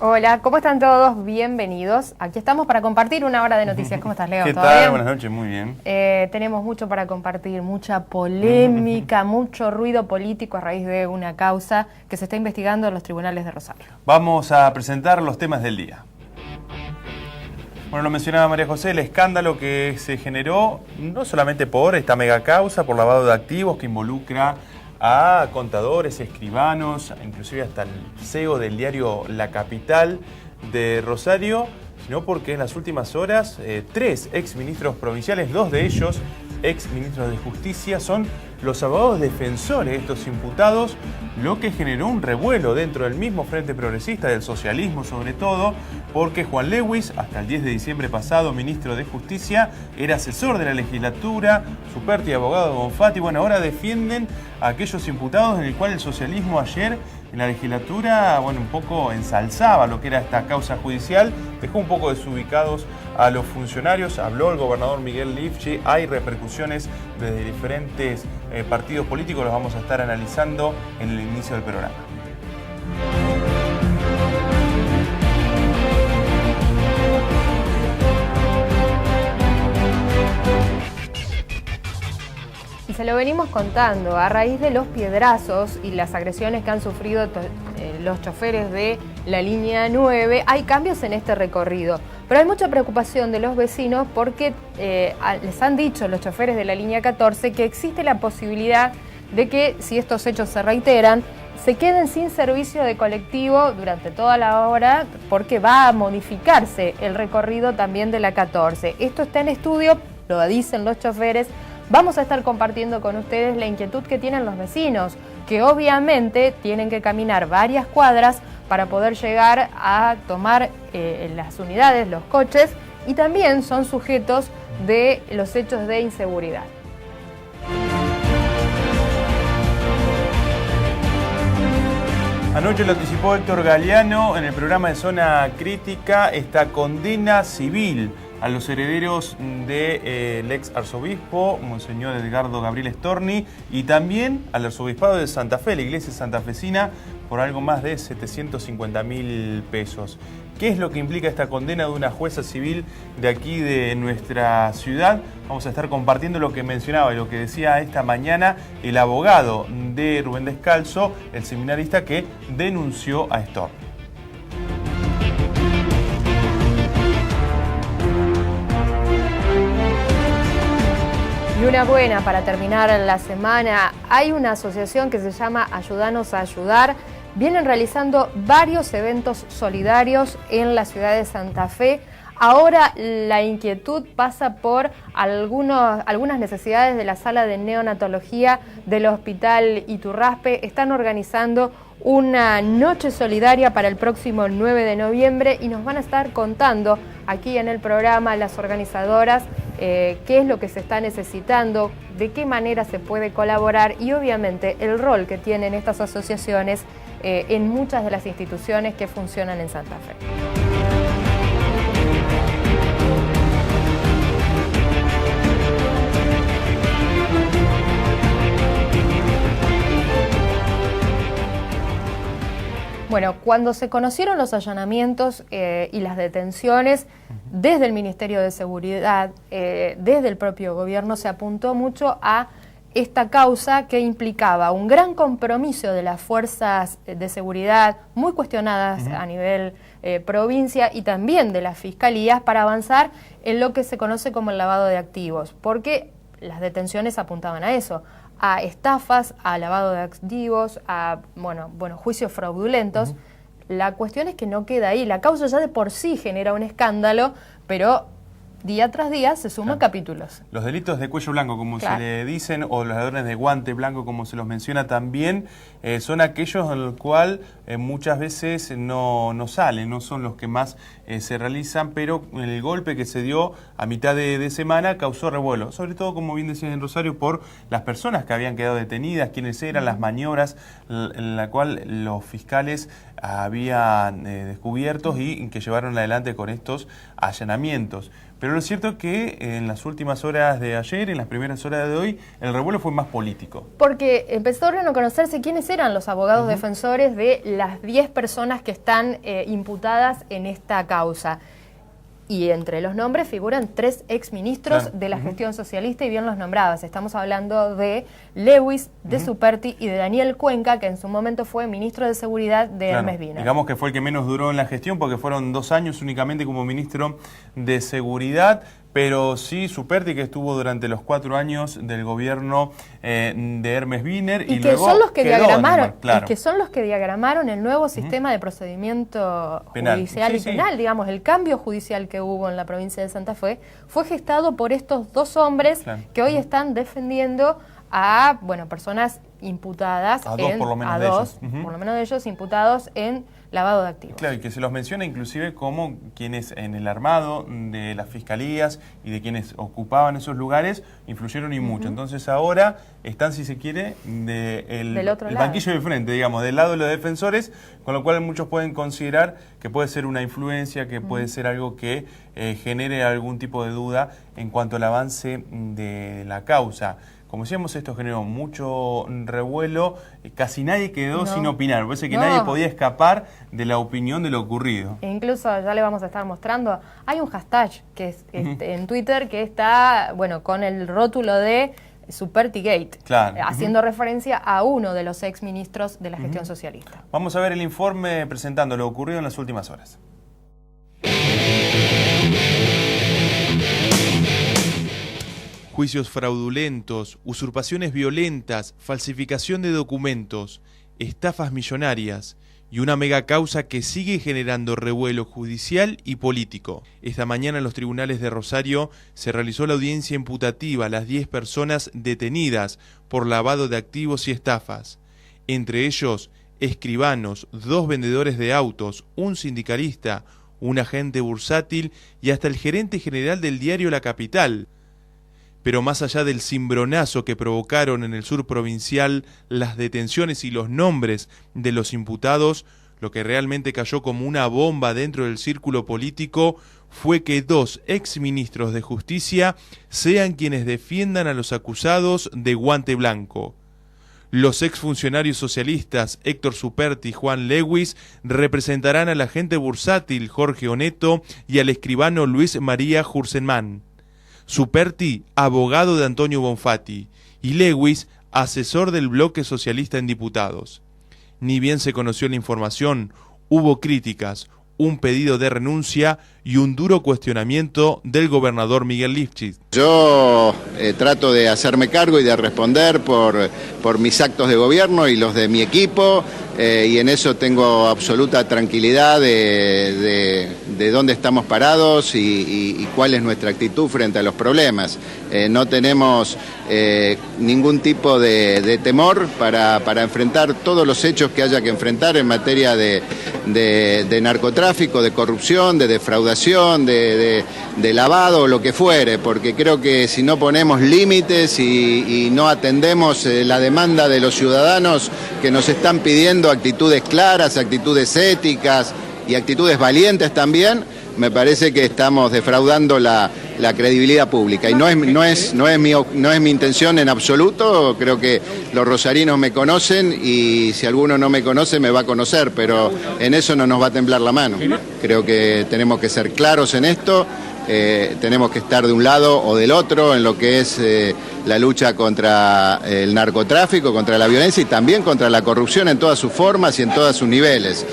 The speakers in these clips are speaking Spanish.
Hola, ¿cómo están todos? Bienvenidos. Aquí estamos para compartir una hora de noticias. ¿Cómo estás, Leo? ¿Qué ¿Todo tal? bien? Buenas noches, muy bien. Tenemos mucho para compartir, mucha polémica, mucho ruido político a raíz de una causa que se está investigando en los tribunales de Rosario. Vamos a presentar los temas del día. Bueno, lo mencionaba María José, el escándalo que se generó no solamente por esta mega causa, por lavado de activos que involucra a contadores, escribanos, inclusive hasta el CEO del diario La Capital de Rosario, sino porque en las últimas horas 3 exministros provinciales, 2 de ellos exministros de Justicia, son los abogados defensores de estos imputados, lo que generó un revuelo dentro del mismo Frente Progresista, del socialismo sobre todo, porque Juan Lewis, hasta el 10 de diciembre pasado, ministro de Justicia, era asesor de la legislatura, Superti, abogado de Bonfatti. Bueno, ahora defienden a aquellos imputados en el cual el socialismo ayer en la legislatura, bueno, un poco ensalzaba lo que era esta causa judicial, dejó un poco desubicados a los funcionarios, habló el gobernador Miguel Lifchi, hay repercusiones desde diferentes partidos políticos, los vamos a estar analizando en el inicio del programa. Y se lo venimos contando, a raíz de los piedrazos y las agresiones que han sufrido los choferes de la línea 9, hay cambios en este recorrido. Pero hay mucha preocupación de los vecinos porque les han dicho los choferes de la línea 14 que existe la posibilidad de que, si estos hechos se reiteran, se queden sin servicio de colectivo durante toda la hora porque va a modificarse el recorrido también de la 14. Esto está en estudio, lo dicen los choferes. Vamos a estar compartiendo con ustedes la inquietud que tienen los vecinos, que obviamente tienen que caminar varias cuadras para poder llegar a tomar las unidades, los coches, y también son sujetos de los hechos de inseguridad. Anoche lo anticipó Héctor Galeano en el programa de Zona Crítica, esta condena civil a los herederos del ex arzobispo, Monseñor Edgardo Gabriel Storni, y también al arzobispado de Santa Fe, la iglesia santafesina, por algo más de 750.000 pesos. ¿Qué es lo que implica esta condena de una jueza civil de aquí de nuestra ciudad? Vamos a estar compartiendo lo que mencionaba y lo que decía esta mañana el abogado de Rubén Descalzo, el seminarista que denunció a Storni. Y una buena para terminar la semana, hay una asociación que se llama Ayúdanos a Ayudar. Vienen realizando varios eventos solidarios en la ciudad de Santa Fe. Ahora la inquietud pasa por algunas necesidades de la sala de neonatología del Hospital Iturraspe. Están organizando una noche solidaria para el próximo 9 de noviembre y nos van a estar contando aquí en el programa las organizadoras qué es lo que se está necesitando, de qué manera se puede colaborar y obviamente el rol que tienen estas asociaciones en muchas de las instituciones que funcionan en Santa Fe. Bueno, cuando se conocieron los allanamientos y las detenciones, desde el Ministerio de Seguridad, desde el propio gobierno, se apuntó mucho a esta causa que implicaba un gran compromiso de las fuerzas de seguridad, muy cuestionadas a nivel provincia y también de las fiscalías, para avanzar en lo que se conoce como el lavado de activos, porque las detenciones apuntaban a eso, a estafas, a lavado de activos, a juicios fraudulentos. La cuestión es que no queda ahí. La causa ya de por sí genera un escándalo, pero día tras día se suman capítulos. Los delitos de cuello blanco, como se le dicen, o los ladrones de guante blanco, como se los menciona también, son aquellos en los cuales muchas veces no salen, no son los que más se realizan, pero el golpe que se dio a mitad de semana causó revuelo, sobre todo, como bien decías en Rosario, por las personas que habían quedado detenidas, quiénes eran, las maniobras en la cual los fiscales habían descubiertos y que llevaron adelante con estos allanamientos. Pero lo cierto es que en las últimas horas de ayer, en las primeras horas de hoy, el revuelo fue más político. Porque empezaron a conocerse quiénes eran los abogados defensores de las 10 personas que están imputadas en esta causa. Y entre los nombres figuran 3 exministros de la gestión socialista, y bien los nombrados. Estamos hablando de Lewis, de Superti y de Daniel Cuenca, que en su momento fue ministro de Seguridad de Hermes Wiener. Digamos que fue el que menos duró en la gestión, porque fueron 2 años únicamente como ministro de Seguridad. Pero sí, Superti, que estuvo durante los 4 años del gobierno de Hermes Wiener. Y que luego son los que diagramaron, claro, y que son los que diagramaron el nuevo sistema de procedimiento judicial y penal. Digamos, el cambio judicial que hubo en la provincia de Santa Fe fue gestado por estos 2 hombres que hoy están defendiendo a personas imputadas, a dos por lo menos de ellos imputados en lavado de activos. Claro, y que se los menciona inclusive como quienes en el armado de las fiscalías y de quienes ocupaban esos lugares influyeron y mucho. Entonces ahora están, si se quiere, del banquillo de frente, digamos, del lado de los defensores, con lo cual muchos pueden considerar que puede ser una influencia, que puede ser algo que genere algún tipo de duda en cuanto al avance de la causa. Como decíamos, esto generó mucho revuelo, casi nadie quedó sin opinar, parece que nadie podía escapar de la opinión de lo ocurrido. E incluso, ya le vamos a estar mostrando, hay un hashtag que es en Twitter que está, con el rótulo de Supertigate, haciendo referencia a uno de los exministros de la gestión socialista. Vamos a ver el informe presentando lo ocurrido en las últimas horas. Juicios fraudulentos, usurpaciones violentas, falsificación de documentos, estafas millonarias y una megacausa que sigue generando revuelo judicial y político. Esta mañana en los tribunales de Rosario se realizó la audiencia imputativa a las 10 personas detenidas por lavado de activos y estafas. Entre ellos, escribanos, 2 vendedores de autos, un sindicalista, un agente bursátil y hasta el gerente general del diario La Capital. Pero más allá del cimbronazo que provocaron en el sur provincial las detenciones y los nombres de los imputados, lo que realmente cayó como una bomba dentro del círculo político fue que 2 exministros de Justicia sean quienes defiendan a los acusados de guante blanco. Los exfuncionarios socialistas Héctor Superti y Juan Lewis representarán al agente bursátil Jorge Oneto y al escribano Luis María Jursenman. Superti, abogado de Antonio Bonfatti, y Lewis, asesor del bloque socialista en diputados. Ni bien se conoció la información, hubo críticas, un pedido de renuncia y un duro cuestionamiento del gobernador Miguel Lifchitz. Yo trato de hacerme cargo y de responder por mis actos de gobierno y los de mi equipo, y en eso tengo absoluta tranquilidad de dónde estamos parados y cuál es nuestra actitud frente a los problemas. No tenemos ningún tipo de temor para enfrentar todos los hechos que haya que enfrentar en materia de narcotráfico, de corrupción, de defraudación, de lavado o lo que fuere, porque creo que si no ponemos límites y no atendemos la demanda de los ciudadanos que nos están pidiendo actitudes claras, actitudes éticas y actitudes valientes también, me parece que estamos defraudando la credibilidad pública. Y no es mi intención en absoluto. Creo que los rosarinos me conocen y si alguno no me conoce me va a conocer, pero en eso no nos va a temblar la mano. Creo que tenemos que ser claros en esto. Tenemos que estar de un lado o del otro en lo que es la lucha contra el narcotráfico, contra la violencia y también contra la corrupción en todas sus formas y en todos sus niveles.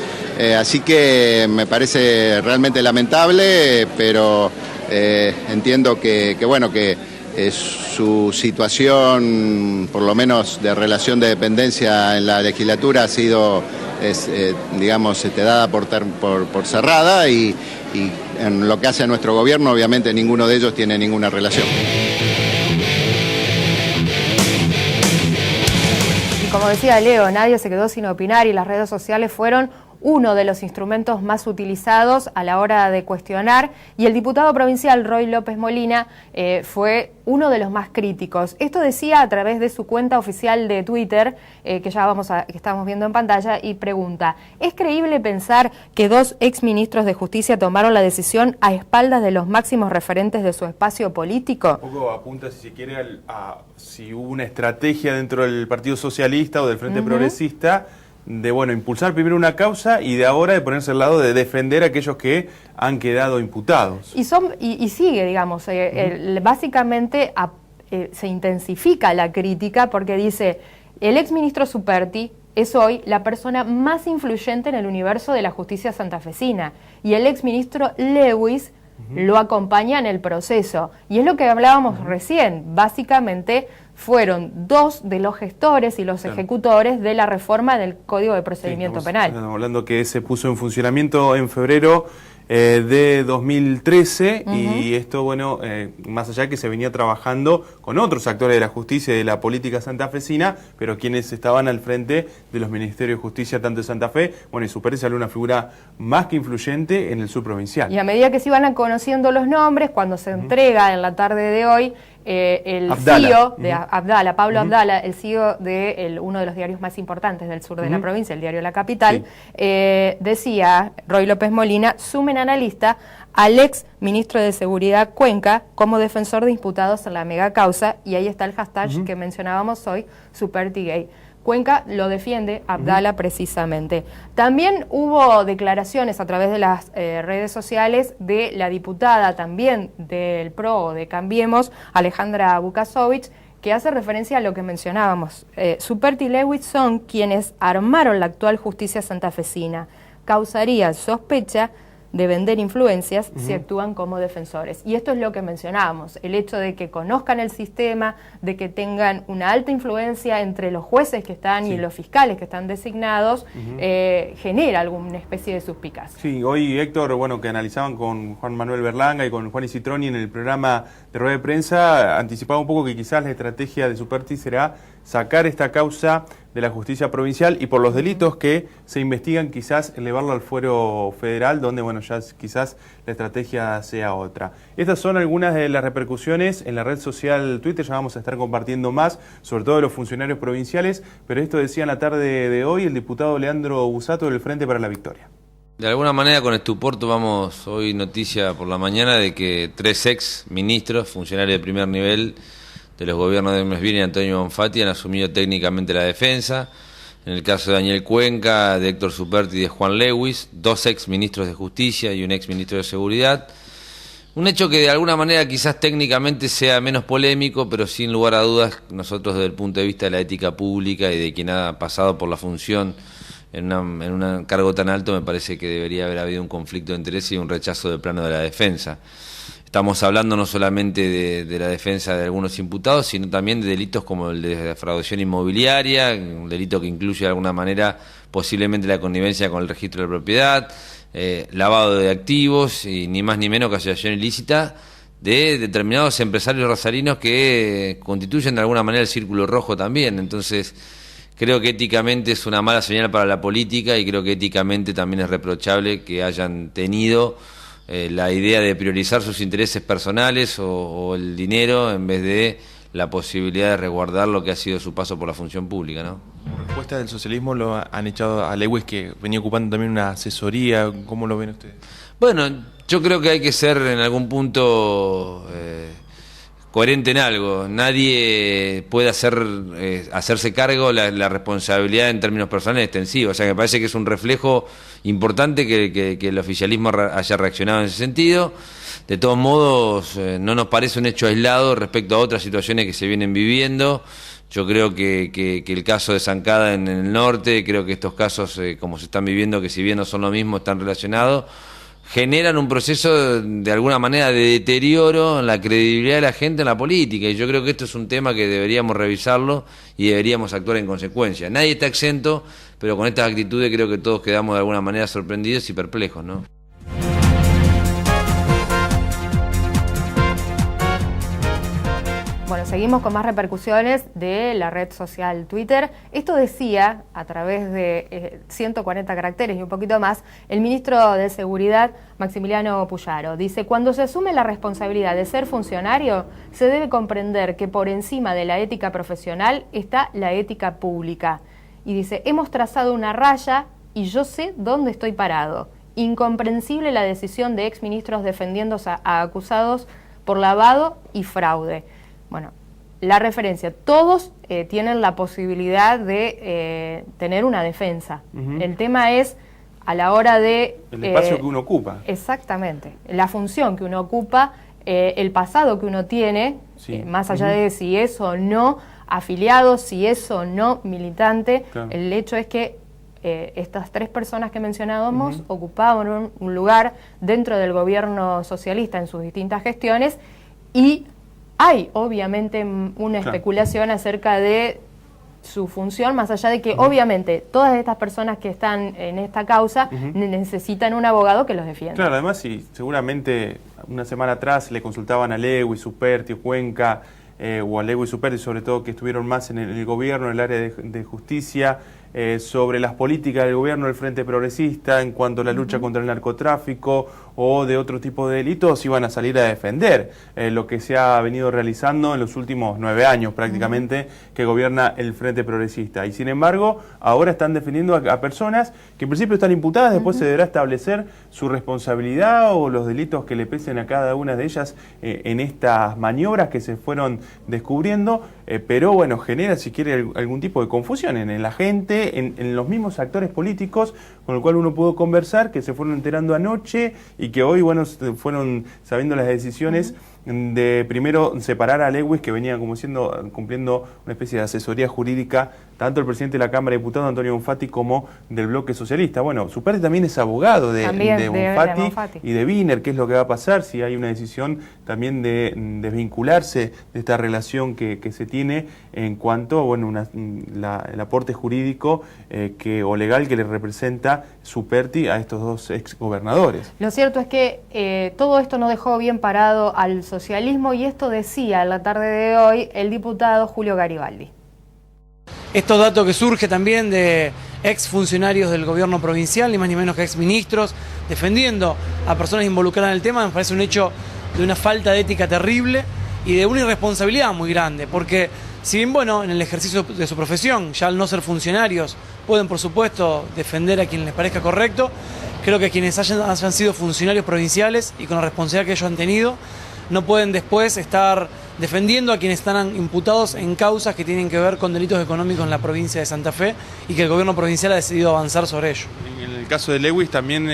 Así que me parece realmente lamentable, pero entiendo que su situación, por lo menos de relación de dependencia en la legislatura, ha sido, dada por cerrada y en lo que hace a nuestro gobierno, obviamente ninguno de ellos tiene ninguna relación. Y como decía Leo, nadie se quedó sin opinar y las redes sociales fueron uno de los instrumentos más utilizados a la hora de cuestionar, y el diputado provincial Roy López Molina fue uno de los más críticos. Esto decía a través de su cuenta oficial de Twitter, que estamos viendo en pantalla, y pregunta: ¿es creíble pensar que dos exministros de Justicia tomaron la decisión a espaldas de los máximos referentes de su espacio político? Un poco apunta, si se quiere, a si hubo una estrategia dentro del Partido Socialista o del Frente Progresista de, bueno, impulsar primero una causa y de ahora de ponerse al lado de defender a aquellos que han quedado imputados. Y sigue, digamos, básicamente se intensifica la crítica porque dice: el exministro Superti es hoy la persona más influyente en el universo de la justicia santafesina y el exministro Lewis lo acompaña en el proceso. Y es lo que hablábamos recién, básicamente fueron dos de los gestores y los ejecutores de la reforma del Código de Procedimiento Penal. Estamos hablando que se puso en funcionamiento en febrero de 2013 y esto, bueno, más allá que se venía trabajando con otros actores de la justicia y de la política santafesina, pero quienes estaban al frente de los ministerios de justicia tanto de Santa Fe, bueno, y Superti salió una figura más que influyente en el sur provincial. Y a medida que se iban conociendo los nombres, cuando se entrega en la tarde de hoy el CEO de Abdala, Pablo Abdala, el CEO de uno de los diarios más importantes del sur de la provincia, el diario La Capital, decía Roy López Molina: sumen a la lista al ex ministro de Seguridad Cuenca como defensor de imputados en la mega causa, y ahí está el hashtag que mencionábamos hoy, SupertiGay. Cuenca lo defiende, Abdala precisamente. También hubo declaraciones a través de las redes sociales de la diputada también del PRO o de Cambiemos, Alejandra Bukasovich, que hace referencia a lo que mencionábamos. Superti y Lewis son quienes armaron la actual justicia santafesina. Causaría sospecha de vender influencias si actúan como defensores. Y esto es lo que mencionábamos, el hecho de que conozcan el sistema, de que tengan una alta influencia entre los jueces que están y los fiscales que están designados, genera alguna especie de suspicacia. Sí, hoy, Héctor, bueno, que analizaban con Juan Manuel Berlanga y con Juan Citroni en el programa de rueda de prensa, anticipaba un poco que quizás la estrategia de Superti será sacar esta causa de la justicia provincial y por los delitos que se investigan quizás elevarlo al fuero federal, donde, bueno, ya quizás la estrategia sea otra. Estas son algunas de las repercusiones en la red social Twitter. Ya vamos a estar compartiendo más, sobre todo de los funcionarios provinciales, pero esto decía en la tarde de hoy el diputado Leandro Busato del Frente para la Victoria. De alguna manera, con estupor tomamos hoy noticia por la mañana de que 3 ex ministros, funcionarios de primer nivel de los gobiernos de Mesvini y Antonio Bonfatti, han asumido técnicamente la defensa. En el caso de Daniel Cuenca, de Héctor Superti y de Juan Lewis, 2 ex ministros de Justicia y un ex ministro de Seguridad. Un hecho que de alguna manera quizás técnicamente sea menos polémico, pero sin lugar a dudas, nosotros desde el punto de vista de la ética pública y de quien ha pasado por la función en un cargo tan alto, me parece que debería haber habido un conflicto de interés y un rechazo del plano de la defensa. Estamos hablando no solamente de la defensa de algunos imputados, sino también de delitos como el de defraudación inmobiliaria, un delito que incluye de alguna manera posiblemente la connivencia con el registro de propiedad, lavado de activos y ni más ni menos que asociación ilícita de determinados empresarios rosarinos que constituyen de alguna manera el círculo rojo también. Entonces, creo que éticamente es una mala señal para la política y creo que éticamente también es reprochable que hayan tenido la idea de priorizar sus intereses personales o el dinero en vez de la posibilidad de resguardar lo que ha sido su paso por la función pública, ¿no? Por respuesta del socialismo lo han echado a Lewis, que venía ocupando también una asesoría. ¿Cómo lo ven ustedes? Bueno, yo creo que hay que ser en algún punto coherente en algo. Nadie puede hacerse cargo la responsabilidad en términos personales extensivos. O sea, me parece que es un reflejo importante que el oficialismo haya reaccionado en ese sentido. De todos modos, no nos parece un hecho aislado respecto a otras situaciones que se vienen viviendo. Yo creo que el caso de Zancada en el norte, creo que estos casos, como se están viviendo, que si bien no son lo mismo, están relacionados, generan un proceso de alguna manera de deterioro en la credibilidad de la gente en la política, y yo creo que esto es un tema que deberíamos revisarlo y deberíamos actuar en consecuencia. Nadie está exento, pero con estas actitudes creo que todos quedamos de alguna manera sorprendidos y perplejos, ¿no? Bueno, seguimos con más repercusiones de la red social Twitter. Esto decía, a través de 140 caracteres y un poquito más, el ministro de Seguridad, Maximiliano Puyaro. Dice, cuando se asume la responsabilidad de ser funcionario, se debe comprender que por encima de la ética profesional está la ética pública. Y dice, hemos trazado una raya y yo sé dónde estoy parado. Incomprensible la decisión de exministros defendiendo a acusados por lavado y fraude. Bueno, la referencia, todos tienen la posibilidad de tener una defensa. El tema es a la hora de... El espacio que uno ocupa. Exactamente, la función que uno ocupa, el pasado que uno tiene, Sí. más allá de si es o no afiliado, si es o no militante, Claro. el hecho es que estas tres personas que mencionábamos ocupaban un lugar dentro del gobierno socialista en sus distintas gestiones y hay obviamente una especulación acerca de su función, más allá de que obviamente todas estas personas que están en esta causa necesitan un abogado que los defienda. Claro, además, sí, seguramente una semana atrás le consultaban a Lewis, Superti, Cuenca, o a Lewis y Superti, sobre todo, que estuvieron más en el gobierno, en el área de justicia, sobre las políticas del gobierno del Frente Progresista en cuanto a la lucha contra el narcotráfico o de otro tipo de delitos, iban a salir a defender lo que se ha venido realizando en los últimos 9 años prácticamente que gobierna el Frente Progresista. Y sin embargo, ahora están defendiendo a personas que en principio están imputadas, después se deberá establecer su responsabilidad o los delitos que le pesen a cada una de ellas en estas maniobras que se fueron descubriendo, pero bueno, genera, si quiere, algún tipo de confusión en la gente, en los mismos actores políticos con el cual uno pudo conversar, que se fueron enterando anoche y que hoy, bueno, fueron sabiendo las decisiones de primero separar a Lewis, que venía cumpliendo una especie de asesoría jurídica, tanto el presidente de la Cámara de Diputados, Antonio Bonfatti, como del bloque socialista. Bueno, Superti también es abogado de Bonfatti y de Wiener, qué es lo que va a pasar si hay una decisión también de desvincularse de esta relación que se tiene en cuanto, bueno, el aporte jurídico o legal que le representa Superti a estos dos exgobernadores. Lo cierto es que todo esto no dejó bien parado al socialismo y esto decía en la tarde de hoy el diputado Julio Garibaldi. Estos datos que surge también de exfuncionarios del gobierno provincial, ni más ni menos que exministros, defendiendo a personas involucradas en el tema, me parece un hecho de una falta de ética terrible y de una irresponsabilidad muy grande, porque si bien, bueno, en el ejercicio de su profesión, ya al no ser funcionarios, pueden por supuesto defender a quien les parezca correcto, creo que quienes hayan sido funcionarios provinciales y con la responsabilidad que ellos han tenido, no pueden después estar defendiendo a quienes están imputados en causas que tienen que ver con delitos económicos en la provincia de Santa Fe y que el gobierno provincial ha decidido avanzar sobre ello. En el caso de Lewis también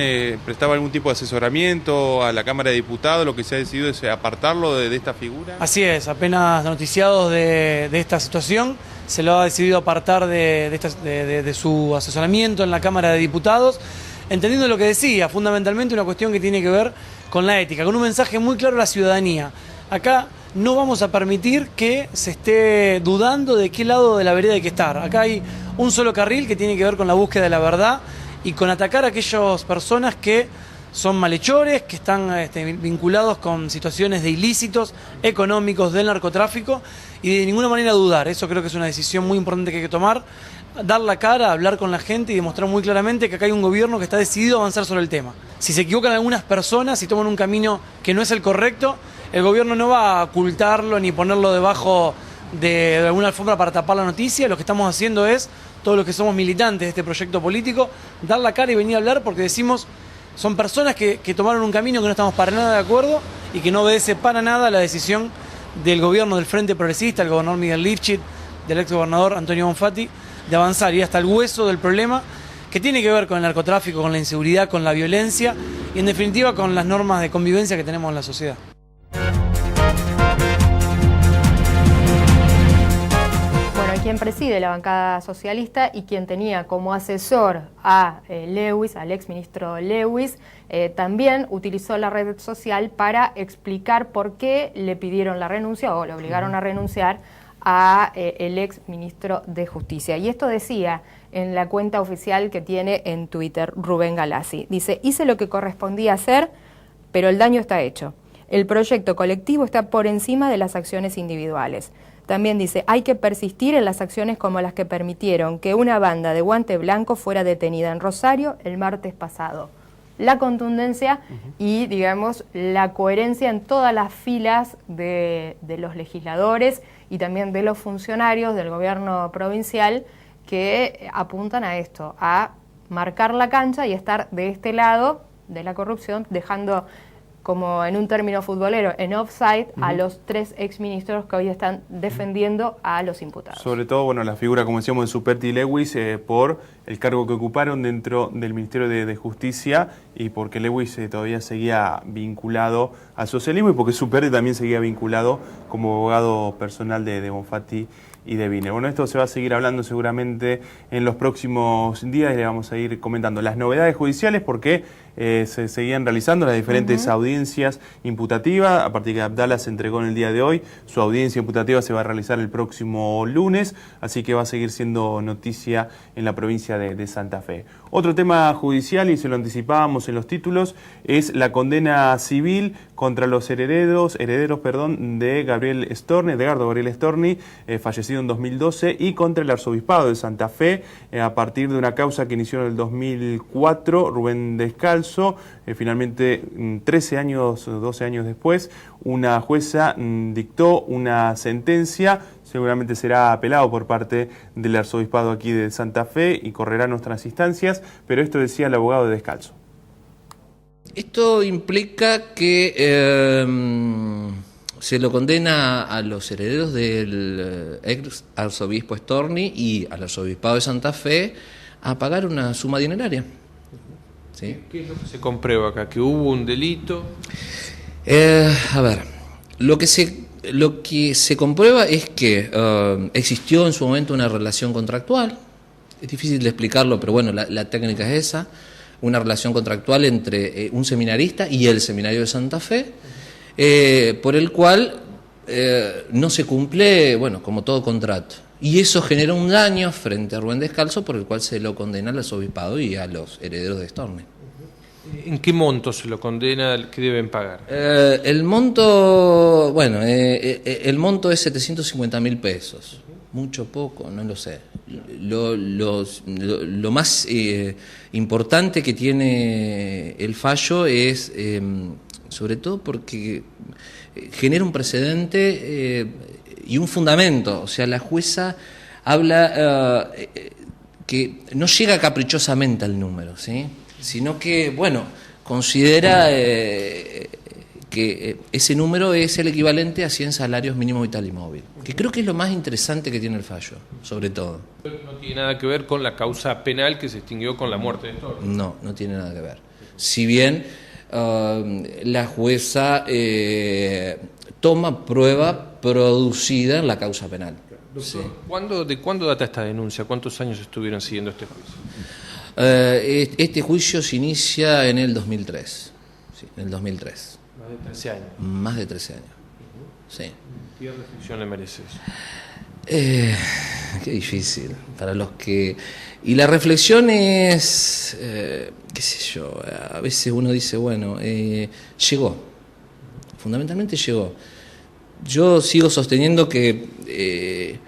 prestaba algún tipo de asesoramiento a la Cámara de Diputados, lo que se ha decidido es apartarlo de esta figura. Así es, apenas noticiados de esta situación, se lo ha decidido apartar de su asesoramiento en la Cámara de Diputados, entendiendo lo que decía, fundamentalmente una cuestión que tiene que ver con la ética, con un mensaje muy claro a la ciudadanía. Acá no vamos a permitir que se esté dudando de qué lado de la vereda hay que estar. Acá hay un solo carril que tiene que ver con la búsqueda de la verdad y con atacar a aquellas personas que son malhechores, que están vinculados con situaciones de ilícitos económicos del narcotráfico y de ninguna manera dudar. Eso creo que es una decisión muy importante que hay que tomar, dar la cara, hablar con la gente y demostrar muy claramente que acá hay un gobierno que está decidido a avanzar sobre el tema. Si se equivocan algunas personas y toman un camino que no es el correcto, el gobierno no va a ocultarlo ni ponerlo debajo de alguna alfombra para tapar la noticia. Lo que estamos haciendo es, todos los que somos militantes de este proyecto político, dar la cara y venir a hablar porque decimos, son personas que tomaron un camino que no estamos para nada de acuerdo y que no obedece para nada a la decisión del gobierno del Frente Progresista, el gobernador Miguel Lifchit, del exgobernador Antonio Bonfatti, de avanzar y hasta el hueso del problema que tiene que ver con el narcotráfico, con la inseguridad, con la violencia y en definitiva con las normas de convivencia que tenemos en la sociedad. Bueno, quien preside la bancada socialista y quien tenía como asesor a Lewis, al exministro Lewis, también utilizó la red social para explicar por qué le pidieron la renuncia o le obligaron a renunciar a el ex ministro de Justicia. Y esto decía en la cuenta oficial que tiene en Twitter Rubén Galassi. Dice, hice lo que correspondía hacer, pero el daño está hecho. el proyecto colectivo está por encima de las acciones individuales. También dice, hay que persistir en las acciones como las que permitieron que una banda de guante blanco fuera detenida en Rosario el martes pasado. La contundencia y, digamos, la coherencia en todas las filas de los legisladores y también de los funcionarios del gobierno provincial que apuntan a esto, a marcar la cancha y estar de este lado de la corrupción, dejando, como en un término futbolero, en offside a los 3 exministros que hoy están defendiendo a los imputados. Sobre todo, bueno, la figura, como decíamos, de Zuperti y Lewis, por el cargo que ocuparon dentro del Ministerio de Justicia y porque Lewis todavía seguía vinculado al socialismo y porque Zuperti también seguía vinculado como abogado personal de Bonfatti y de Wiener. Bueno, esto se va a seguir hablando seguramente en los próximos días y le vamos a ir comentando las novedades judiciales porque se seguían realizando las diferentes audiencias imputativas. A partir de que Abdala se entregó en el día de hoy, su audiencia imputativa se va a realizar el próximo lunes, así que va a seguir siendo noticia en la provincia de Santa Fe. Otro tema judicial, y se lo anticipábamos en los títulos, es la condena civil contra los herederos de Gabriel Storni, Edgardo Gabriel Storni, fallecido en 2012, y contra el arzobispado de Santa Fe, a partir de una causa que inició en el 2004, Rubén Descalzo. Finalmente, 12 años después, una jueza dictó una sentencia. Seguramente será apelado por parte del arzobispado aquí de Santa Fe y correrá nuestras instancias, pero esto decía el abogado de Descalzo. Esto implica que se lo condena a los herederos del ex arzobispo Storni y al arzobispado de Santa Fe a pagar una suma dineraria. ¿Sí? ¿Qué es lo que se comprueba acá? ¿Que hubo un delito? A ver, lo que se comprueba es que existió en su momento una relación contractual. Es difícil de explicarlo, pero bueno, la técnica es esa. Una relación contractual entre un seminarista y el seminario de Santa Fe, por el cual no se cumple, bueno, como todo contrato. Y eso genera un daño frente a Rubén Descalzo, por el cual se lo condena al arzobispado y a los herederos de Storni. ¿En qué monto se lo condena? ¿Qué deben pagar? El monto, bueno, el monto es 750.000 pesos. Mucho, poco, no lo sé. Lo más importante que tiene el fallo es, sobre todo porque genera un precedente y un fundamento. O sea, la jueza habla que no llega caprichosamente al número, ¿sí? Sino que, bueno, considera que ese número es el equivalente a 100 salarios mínimo vital y móvil, que creo que es lo más interesante que tiene el fallo, sobre todo. No tiene nada que ver con la causa penal que se extinguió con la muerte de Storni. No, no tiene nada que ver. Si bien la jueza toma prueba producida en la causa penal. Doctor, sí. ¿De cuándo data esta denuncia? ¿Cuántos años estuvieron siguiendo este juicio? Este juicio se inicia en el 2003. Sí, en el 2003. Más de 13 años. Más de 13 años. Sí. ¿Qué reflexión le merece eso? Qué difícil. Para los que... Y la reflexión es, qué sé yo, a veces uno dice, bueno, llegó. Fundamentalmente llegó. Yo sigo sosteniendo que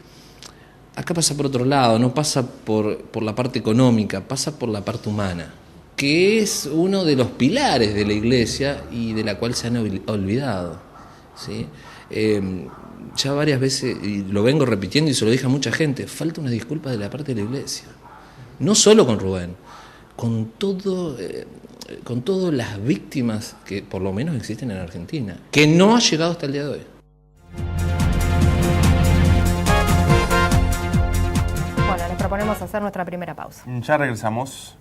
acá pasa por otro lado, no pasa por la parte económica, pasa por la parte humana, que es uno de los pilares de la Iglesia y de la cual se han olvidado, ¿sí? Ya varias veces, y lo vengo repitiendo y se lo dije a mucha gente, falta una disculpa de la parte de la Iglesia. No solo con Rubén, con todas las víctimas que por lo menos existen en Argentina, que no ha llegado hasta el día de hoy. Bueno, les proponemos hacer nuestra primera pausa. Ya regresamos.